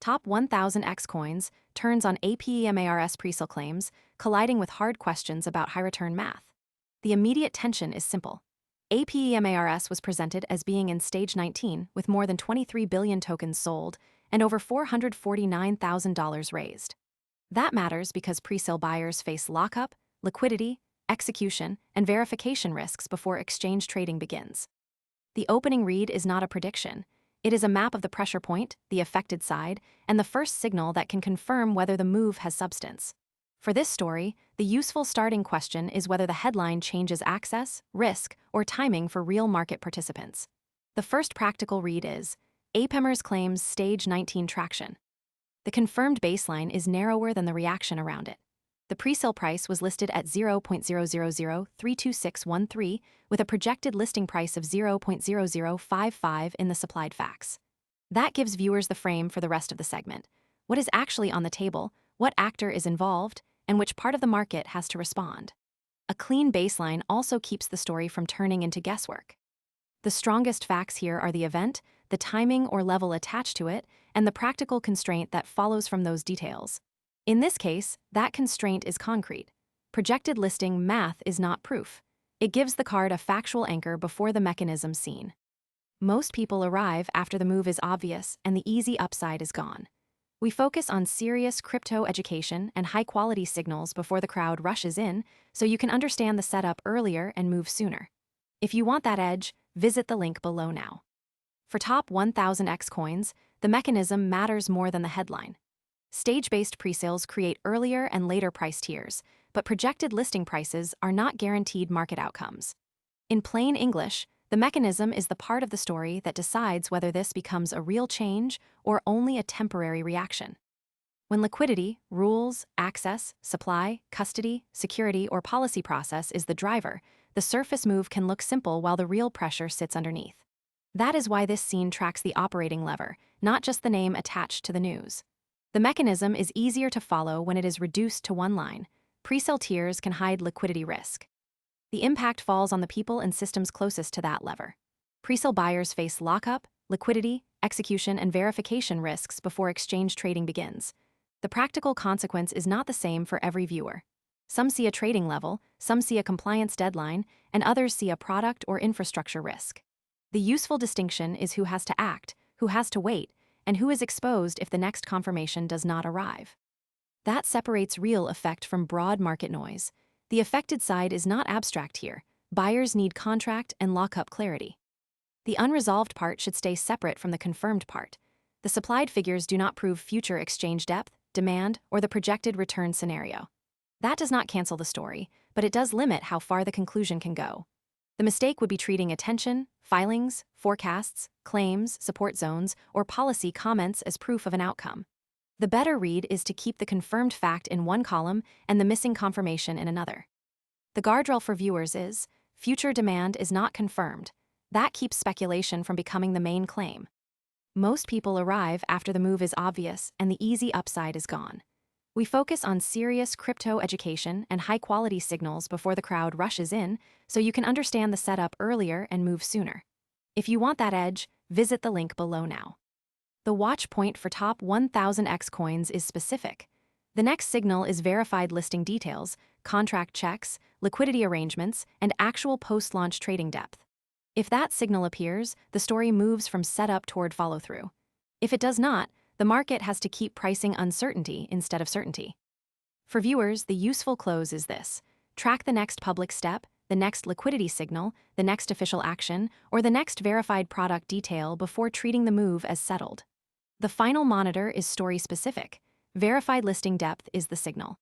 Top 1000 X coins turns on APEMARS presale claims, colliding with hard questions about high return math. The immediate tension is simple. APEMARS was presented as being in stage 19 with more than 23 billion tokens sold and over $449,000 raised. That matters because presale buyers face lockup, liquidity, execution, and verification risks before exchange trading begins. The opening read is not a prediction. It is a map of the pressure point, the affected side, and the first signal that can confirm whether the move has substance. For this story, the useful starting question is whether the headline changes access, risk, or timing for real market participants. The first practical read is, APEMARS claims stage 19 traction. The confirmed baseline is narrower than the reaction around it. The presale price was listed at 0.000326613 with a projected listing price of 0.0055 in the supplied facts. That gives viewers the frame for the rest of the segment. What is actually on the table, what actor is involved, and which part of the market has to respond. A clean baseline also keeps the story from turning into guesswork. The strongest facts here are the event, the timing or level attached to it, and the practical constraint that follows from those details. In this case, that constraint is concrete. Projected listing math is not proof. It gives the card a factual anchor before the mechanism seen. Most people arrive after the move is obvious and the easy upside is gone. We focus on serious crypto education and high-quality signals before the crowd rushes in, so you can understand the setup earlier and move sooner. If you want that edge, visit the link below now. For top 1000 X coins, the mechanism matters more than the headline. Stage-based presales create earlier and later price tiers, but projected listing prices are not guaranteed market outcomes. In plain English, the mechanism is the part of the story that decides whether this becomes a real change or only a temporary reaction. When liquidity, rules, access, supply, custody, security, or policy process is the driver, the surface move can look simple while the real pressure sits underneath. That is why this scene tracks the operating lever, not just the name attached to the news. The mechanism is easier to follow when it is reduced to one line. Presale tiers can hide liquidity risk. The impact falls on the people and systems closest to that lever. Presale buyers face lockup, liquidity, execution, and verification risks before exchange trading begins. The practical consequence is not the same for every viewer. Some see a trading level, some see a compliance deadline, and others see a product or infrastructure risk. The useful distinction is who has to act, who has to wait, and who is exposed if the next confirmation does not arrive. That separates real effect from broad market noise. The affected side is not abstract here. Buyers need contract and lockup clarity. The unresolved part should stay separate from the confirmed part. The supplied figures do not prove future exchange depth, demand, or the projected return scenario. That does not cancel the story, but it does limit how far the conclusion can go. The mistake would be treating attention, filings, forecasts, claims, support zones, or policy comments as proof of an outcome. The better read is to keep the confirmed fact in one column and the missing confirmation in another. The guardrail for viewers is, future demand is not confirmed. That keeps speculation from becoming the main claim. Most people arrive after the move is obvious and the easy upside is gone. We focus on serious crypto education and high-quality signals before the crowd rushes in, so you can understand the setup earlier and move sooner. If you want that edge, visit the link below now. The watch point for top 1000 X coins is specific. The next signal is verified listing details, contract checks, liquidity arrangements, and actual post-launch trading depth. If that signal appears, the story moves from setup toward follow-through. If it does not, the market has to keep pricing uncertainty instead of certainty. For viewers, the useful close is this: track the next public step, the next liquidity signal, the next official action, or the next verified product detail before treating the move as settled. The final monitor is story-specific. Verified listing depth is the signal.